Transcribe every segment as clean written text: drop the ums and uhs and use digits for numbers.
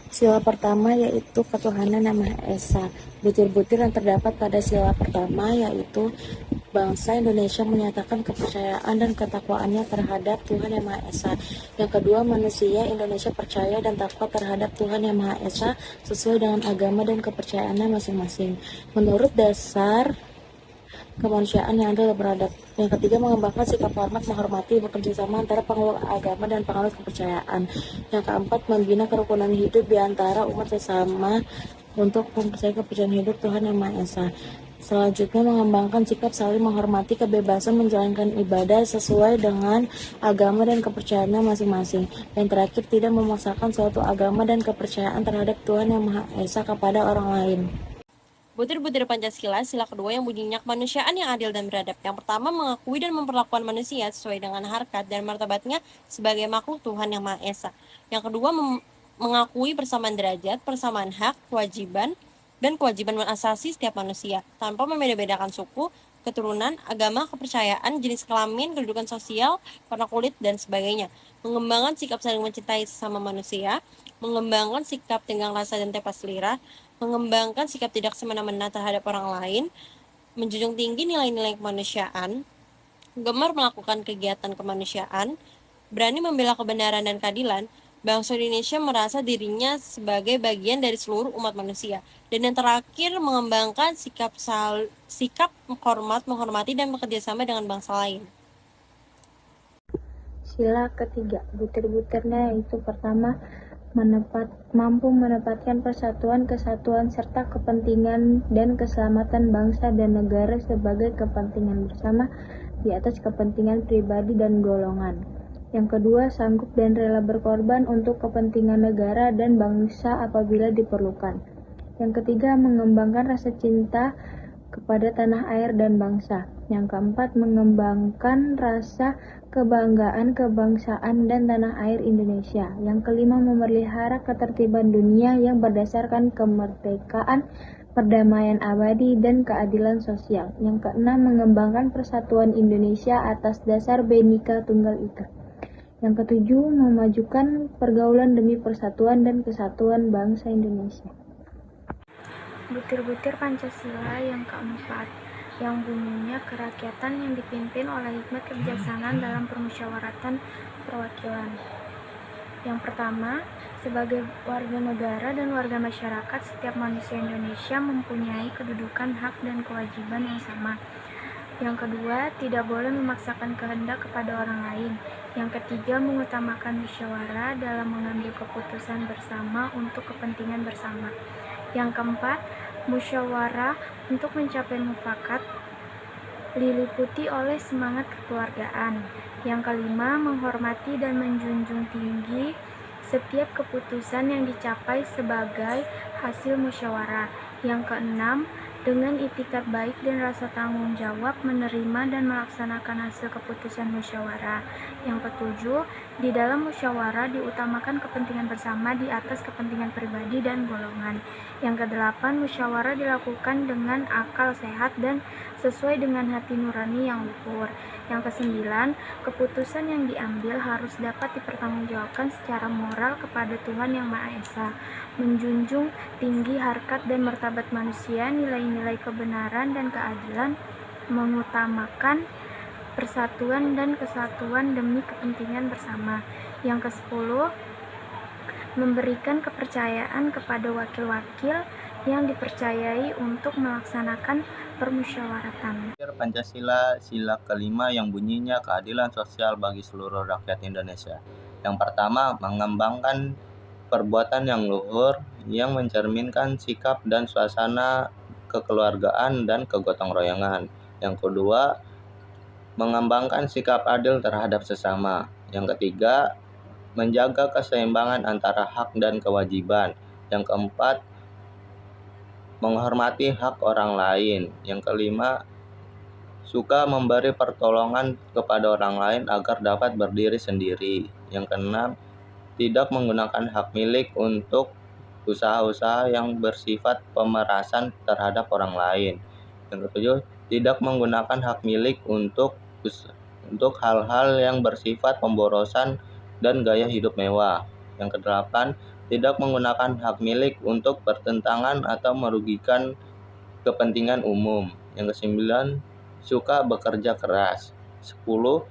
Sila pertama yaitu ketuhanan yang Maha Esa. Butir-butir yang terdapat pada sila pertama yaitu bangsa Indonesia menyatakan kepercayaan dan ketakwaannya terhadap Tuhan Yang Maha Esa. Yang kedua, manusia Indonesia percaya dan takwa terhadap Tuhan Yang Maha Esa sesuai dengan agama dan kepercayaannya masing-masing. Menurut dasar kemanusiaan yang adil dan beradab. Yang ketiga, mengembangkan sikap hormat, menghormati, bekerja sama antara pengeluk agama dan penganut kepercayaan. Yang keempat, membina kerukunan hidup di antara umat sesama untuk mempercayai kepercayaan hidup Tuhan Yang Maha Esa. Selanjutnya, mengembangkan sikap saling menghormati, kebebasan menjalankan ibadah sesuai dengan agama dan kepercayaannya masing-masing. Dan terakhir, tidak memaksakan suatu agama dan kepercayaan terhadap Tuhan Yang Maha Esa kepada orang lain. Butir-butir Pancasila, sila kedua yang bunyinya kemanusiaan yang adil dan beradab. Yang pertama, mengakui dan memperlakukan manusia sesuai dengan harkat dan martabatnya sebagai makhluk Tuhan Yang Maha Esa. Yang kedua, mengakui persamaan derajat, persamaan hak, kewajiban, dan kewajiban asasi setiap manusia, tanpa membeda-bedakan suku, keturunan, agama, kepercayaan, jenis kelamin, kedudukan sosial, warna kulit, dan sebagainya. Mengembangkan sikap saling mencintai sesama manusia, mengembangkan sikap tenggang rasa dan tepas selera, mengembangkan sikap tidak semena-mena terhadap orang lain, menjunjung tinggi nilai-nilai kemanusiaan, gemar melakukan kegiatan kemanusiaan, berani membela kebenaran dan keadilan. Bangsa Indonesia merasa dirinya sebagai bagian dari seluruh umat manusia. Dan yang terakhir, mengembangkan sikap hormat, menghormati, dan bekerja sama dengan bangsa lain. Sila ketiga, butir-butirnya yaitu pertama, mampu menempatkan persatuan, kesatuan, serta kepentingan dan keselamatan bangsa dan negara sebagai kepentingan bersama di atas kepentingan pribadi dan golongan. Yang kedua, sanggup dan rela berkorban untuk kepentingan negara dan bangsa apabila diperlukan. Yang ketiga, mengembangkan rasa cinta kepada tanah air dan bangsa. Yang keempat, mengembangkan rasa kebanggaan kebangsaan dan tanah air Indonesia. Yang kelima, memelihara ketertiban dunia yang berdasarkan kemerdekaan, perdamaian abadi, dan keadilan sosial. Yang keenam, mengembangkan persatuan Indonesia atas dasar Bhinneka Tunggal Ika. Yang ketujuh, memajukan pergaulan demi persatuan dan kesatuan bangsa Indonesia. Butir-butir Pancasila yang keempat, yang bunyinya kerakyatan yang dipimpin oleh hikmat kebijaksanaan dalam permusyawaratan perwakilan. Yang pertama, sebagai warga negara dan warga masyarakat, setiap manusia Indonesia mempunyai kedudukan, hak, dan kewajiban yang sama. Yang kedua, tidak boleh memaksakan kehendak kepada orang lain. Yang ketiga, mengutamakan musyawarah dalam mengambil keputusan bersama untuk kepentingan bersama. Yang keempat, musyawarah untuk mencapai mufakat diliputi oleh semangat kekeluargaan. Yang kelima, menghormati dan menjunjung tinggi setiap keputusan yang dicapai sebagai hasil musyawarah. Yang keenam, dengan itikat baik dan rasa tanggung jawab menerima dan melaksanakan hasil keputusan musyawarah. Yang ketujuh, di dalam musyawarah diutamakan kepentingan bersama di atas kepentingan pribadi dan golongan. Yang kedelapan, musyawarah dilakukan dengan akal sehat dan sesuai dengan hati nurani yang luhur. Yang kesembilan, keputusan yang diambil harus dapat dipertanggungjawabkan secara moral kepada Tuhan Yang Maha Esa, menjunjung tinggi harkat dan martabat manusia, nilai-nilai kebenaran dan keadilan, mengutamakan persatuan dan kesatuan demi kepentingan bersama. Yang kesepuluh, memberikan kepercayaan kepada wakil-wakil yang dipercayai untuk melaksanakan permusyawaratan. Pancasila sila kelima yang bunyinya keadilan sosial bagi seluruh rakyat Indonesia. Yang pertama, mengembangkan perbuatan yang luhur yang mencerminkan sikap dan suasana kekeluargaan dan kegotong royongan. Yang kedua, mengembangkan sikap adil terhadap sesama. Yang ketiga, menjaga keseimbangan antara hak dan kewajiban. Yang keempat, menghormati hak orang lain. Yang kelima, suka memberi pertolongan kepada orang lain agar dapat berdiri sendiri. Yang keenam, tidak menggunakan hak milik untuk usaha-usaha yang bersifat pemerasan terhadap orang lain. Yang ketujuh, tidak menggunakan hak milik untuk hal-hal yang bersifat pemborosan dan gaya hidup mewah. Yang kedelapan, tidak menggunakan hak milik untuk bertentangan atau merugikan kepentingan umum. Yang ke-9, suka bekerja keras. 10,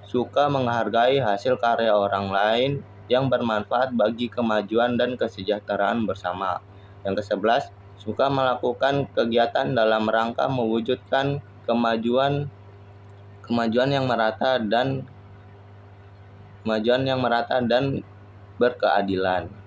suka menghargai hasil karya orang lain yang bermanfaat bagi kemajuan dan kesejahteraan bersama. Yang ke-11, suka melakukan kegiatan dalam rangka mewujudkan kemajuan yang merata dan berkeadilan.